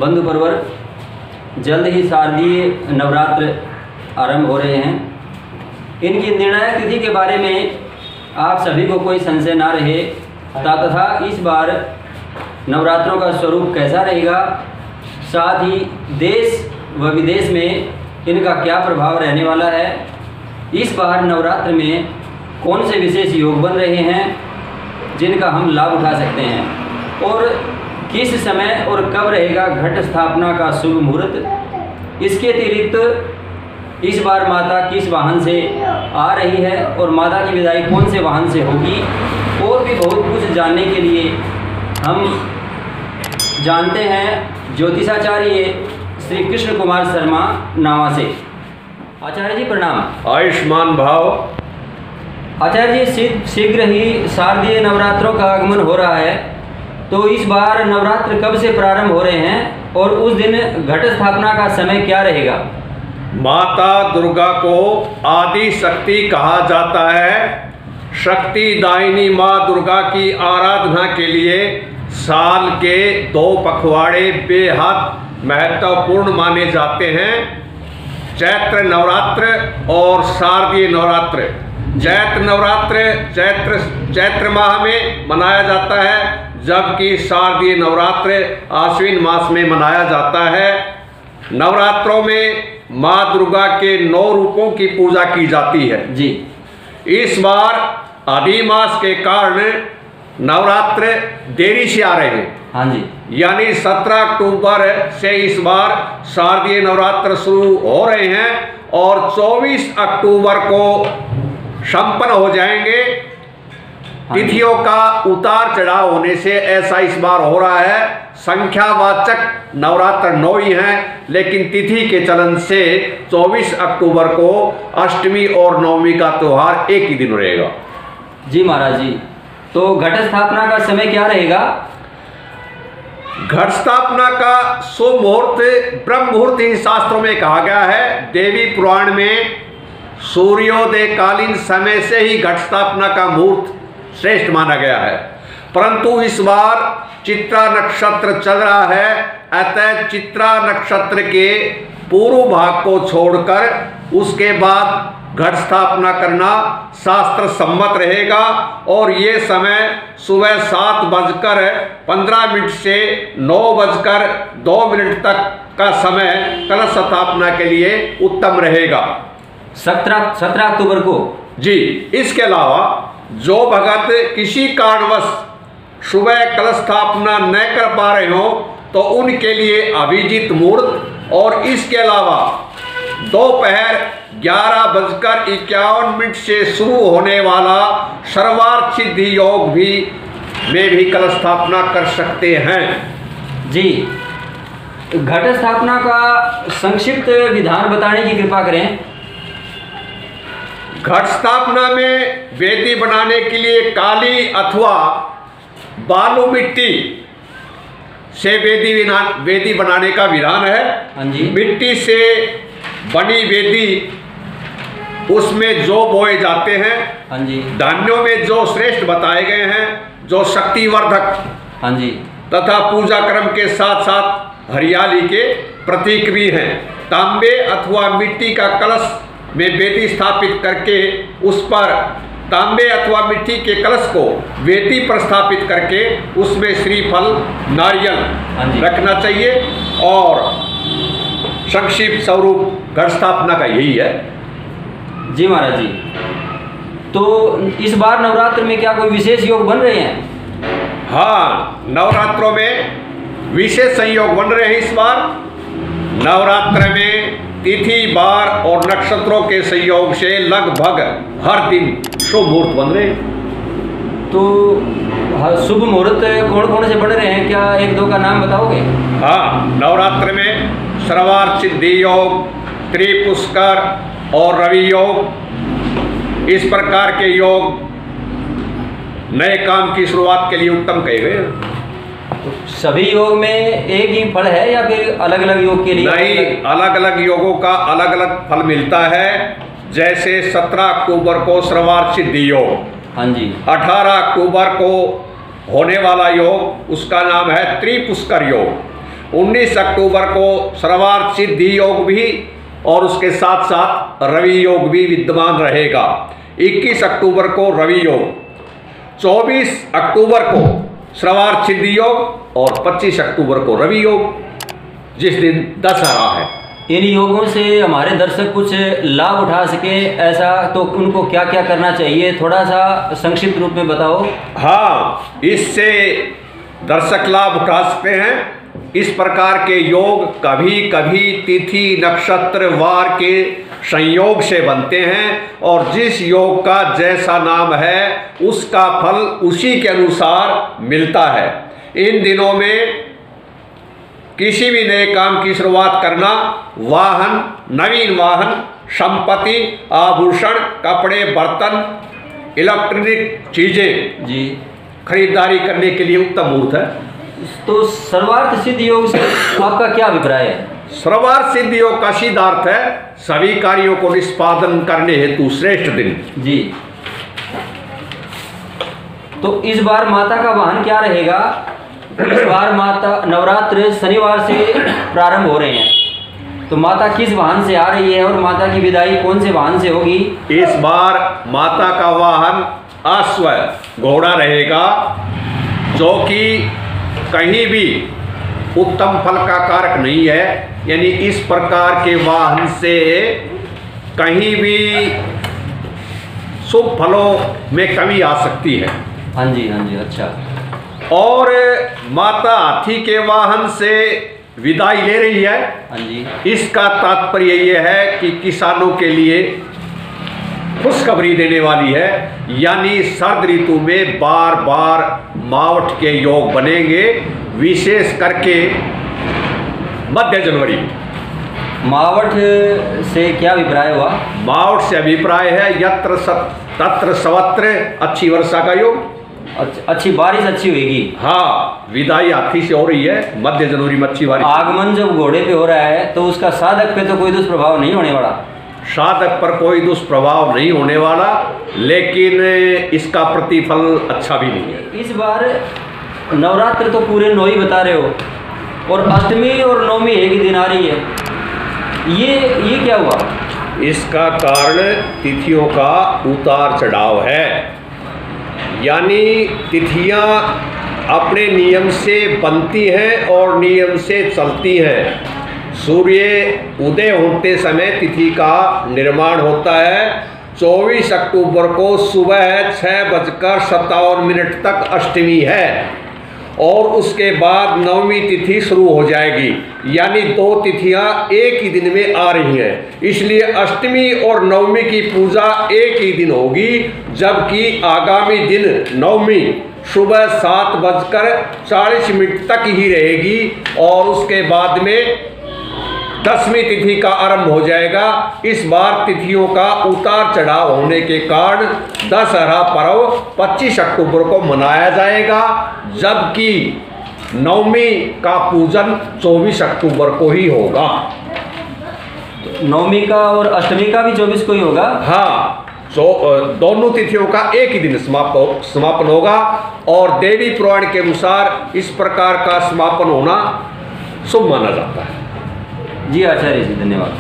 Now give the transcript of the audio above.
बंधु परवर, जल्द ही शारदीय नवरात्र आरंभ हो रहे हैं। इनकी निर्णायक तिथि के बारे में आप सभी को कोई संशय ना रहे तथा इस बार नवरात्रों का स्वरूप कैसा रहेगा, साथ ही देश व विदेश में इनका क्या प्रभाव रहने वाला है, इस बार नवरात्र में कौन से विशेष योग बन रहे हैं जिनका हम लाभ उठा सकते हैं, और किस समय और कब रहेगा घट स्थापना का शुभ मुहूर्त। इसके अतिरिक्त इस बार माता किस वाहन से आ रही है और माता की विदाई कौन से वाहन से होगी, और भी बहुत कुछ जानने के लिए हम जानते हैं ज्योतिषाचार्य श्री कृष्ण कुमार शर्मा नावा से। आचार्य जी प्रणाम। आयुष्मान भाव। आचार्य जी, शीघ्र ही शारदीय नवरात्रों का आगमन हो रहा है, तो इस बार नवरात्र कब से प्रारंभ हो रहे हैं और उस दिन घट स्थापना का समय क्या रहेगा। माता दुर्गा को आदि शक्ति कहा जाता है। शक्ति दायिनी माँ दुर्गा की आराधना के लिए साल के 2 पखवाड़े बेहद महत्वपूर्ण माने जाते हैं, चैत्र नवरात्र और शारदीय नवरात्र। चैत्र नवरात्र चैत्र माह में मनाया जाता है, जबकि शारदीय नवरात्र आश्विन मास में मनाया जाता है। नवरात्रों में माँ दुर्गा के 9 रूपों की पूजा की जाती है जी। इस बार अधिमास के कारण नवरात्र देरी से आ रहे हैं। हाँ जी। यानी 17 अक्टूबर से इस बार शारदीय नवरात्र शुरू हो रहे हैं और 24 अक्टूबर को संपन्न हो जाएंगे। तिथियों का उतार चढ़ाव होने से ऐसा इस बार हो रहा है। संख्यावाचक नवरात्र 9 ही हैं, लेकिन तिथि के चलन से 24 अक्टूबर को अष्टमी और नवमी का त्योहार एक ही दिन रहेगा। जी महाराज जी, तो घट स्थापना का समय क्या रहेगा। घट स्थापना का शुभ मुहूर्त ब्रह्म मुहूर्त ही शास्त्रों में कहा गया है। देवी पुराण में सूर्योदय कालीन समय से ही घट स्थापना का मुहूर्त श्रेष्ठ माना गया है, परंतु इस बार चित्रा नक्षत्र चल रहा है, अतः चित्रा नक्षत्र के पूर्व भाग को छोड़कर उसके बाद घट स्थापना करना शास्त्र सम्मत रहेगा। और ये समय सुबह 7:15 से 9:02 तक का समय कलश स्थापना के लिए उत्तम रहेगा। 17 अक्टूबर को जी। इसके अलावा जो भगत किसी कारणवश सुबह कलश स्थापना न कर पा रहे हो तो उनके लिए अभिजीत मुहूर्त और इसके अलावा दोपहर 11:51 से शुरू होने वाला सर्वार्थ सिद्धि योग में भी कलश स्थापना कर सकते हैं। जी। घट स्थापना का संक्षिप्त विधान बताने की कृपा करें। घट स्थापना में वेदी बनाने के लिए काली अथवा बालू मिट्टी से वेदी बनाने का विधान है। हाँ जी। मिट्टी से बनी वेदी, उसमें जौ बोए जाते हैं। हाँ जी। धान्यों में जो श्रेष्ठ बताए गए हैं, जो शक्तिवर्धक, हाँ जी, तथा पूजा क्रम के साथ साथ हरियाली के प्रतीक भी हैं। तांबे अथवा मिट्टी का कलश में वेदी स्थापित करके उस पर तांबे अथवा मिट्टी के कलश को वेदी पर स्थापित करके उसमें श्रीफल नारियल रखना चाहिए। और संक्षिप्त स्वरूप घट स्थापना का यही है। जी महाराज जी, तो इस बार नवरात्र में क्या कोई विशेष योग बन रहे हैं। हाँ, नवरात्रों में विशेष संयोग बन रहे हैं। इस बार नवरात्र में तिथि बार और नक्षत्रों के संयोग से लगभग हर दिन शुभ मुहूर्त बन रहे हैं। तो शुभ मुहूर्त कौन कौन से बन रहे हैं, क्या 1-2 का नाम बताओगे। हाँ, नवरात्र में सर्वार्थ सिद्धि योग, त्रिपुष्कर और रवि योग, इस प्रकार के योग नए काम की शुरुआत के लिए उत्तम कहे गए। तो सभी योग में एक ही फल है या फिर अलग अलग योग के लिए? नहीं, अलग अलग योगों का अलग अलग फल मिलता है। जैसे 17 अक्टूबर को सर्वार्थ सिद्धि योग, हाँ जी, 18 अक्टूबर को होने वाला योग उसका नाम है त्रिपुष्कर योग, 19 अक्टूबर को सर्वार्थ सिद्धि योग भी और उसके साथ साथ रवि योग भी विद्यमान रहेगा। 21 अक्टूबर को रवि योग, 24 अक्टूबर को सर्वार्थ सिद्धि योग और 25 अक्टूबर को रवि योग, जिस दिन दशहरा है। इन योगों से हमारे दर्शक कुछ लाभ उठा सके, ऐसा तो उनको क्या क्या करना चाहिए, थोड़ा सा संक्षिप्त रूप में बताओ। हाँ, इससे दर्शक लाभ उठा सकते हैं। इस प्रकार के योग कभी कभी तिथि नक्षत्र वार के संयोग से बनते हैं और जिस योग का जैसा नाम है उसका फल उसी के अनुसार मिलता है। इन दिनों में किसी भी नए काम की शुरुआत करना, वाहन, नवीन वाहन, संपत्ति, आभूषण, कपड़े, बर्तन, इलेक्ट्रॉनिक चीजें जी खरीदारी करने के लिए उत्तम मुहूर्त है। तो सर्वार्थ सिद्ध योग से आपका क्या अभिप्राय है? सर्वार्थ सिद्ध योग का सीधा अर्थ है सभी कार्यों को निष्पादन करने हेतु श्रेष्ठ दिन। जी, तो इस बार माता का वाहन क्या रहेगा? इस बार माता नवरात्र शनिवार से प्रारंभ हो रहे हैं, तो माता किस वाहन से आ रही है और माता की विदाई कौन से वाहन से होगी? इस बार माता का वाहन अश्व घोड़ा रहेगा, जो कि कहीं भी उत्तम फल का कारक नहीं है। यानी इस प्रकार के वाहन से कहीं भी शुभ फलों में कमी आ सकती है। हाँ जी, हाँ जी, अच्छा। और माता हाथी के वाहन से विदाई ले रही है। हाँ जी, इसका तात्पर्य यह है कि किसानों के लिए खुशखबरी देने वाली है। यानी शरद ऋतु में बार बार मावठ के योग बनेंगे, विशेष करके मध्य जनवरी। मावठ से क्या अभिप्राय हुआ? मावठ से अभिप्राय है यत्र तत्र सर्वत्र अच्छी वर्षा का योग, अच्छी बारिश अच्छी होगी। हाँ, विदाई हाथी से हो रही है, मध्य जनवरी में अच्छी बारिश। आगमन जब घोड़े पे हो रहा है तो उसका साधक पे तो कोई दुष्प्रभाव नहीं होने वाला। साधक पर कोई दुष्प्रभाव नहीं होने वाला, लेकिन इसका प्रतिफल अच्छा भी नहीं है। इस बार नवरात्र तो पूरे 9 ही बता रहे हो और अष्टमी और नवमी एक ही दिन आ रही है, ये क्या हुआ? इसका कारण तिथियों का उतार चढ़ाव है। यानी तिथियां अपने नियम से बनती हैं और नियम से चलती हैं। सूर्य उदय होते समय तिथि का निर्माण होता है। 24 अक्टूबर को सुबह 6:57 तक अष्टमी है और उसके बाद नवमी तिथि शुरू हो जाएगी। यानी 2 तिथियां एक ही दिन में आ रही हैं, इसलिए अष्टमी और नवमी की पूजा एक ही दिन होगी, जबकि आगामी दिन नवमी सुबह 7:40 तक ही रहेगी और उसके बाद में 10वीं तिथि का आरंभ हो जाएगा। इस बार तिथियों का उतार चढ़ाव होने के कारण दशहरा पर्व 25 अक्टूबर को मनाया जाएगा, जबकि नवमी का पूजन 24 अक्टूबर को ही होगा। नवमी का और अष्टमी का भी 24 को ही होगा। हाँ, दोनों तिथियों का एक ही दिन समापन होगा और देवी पुराण के अनुसार इस प्रकार का समापन होना शुभ माना जाता है। जी आचार्य जी, धन्यवाद।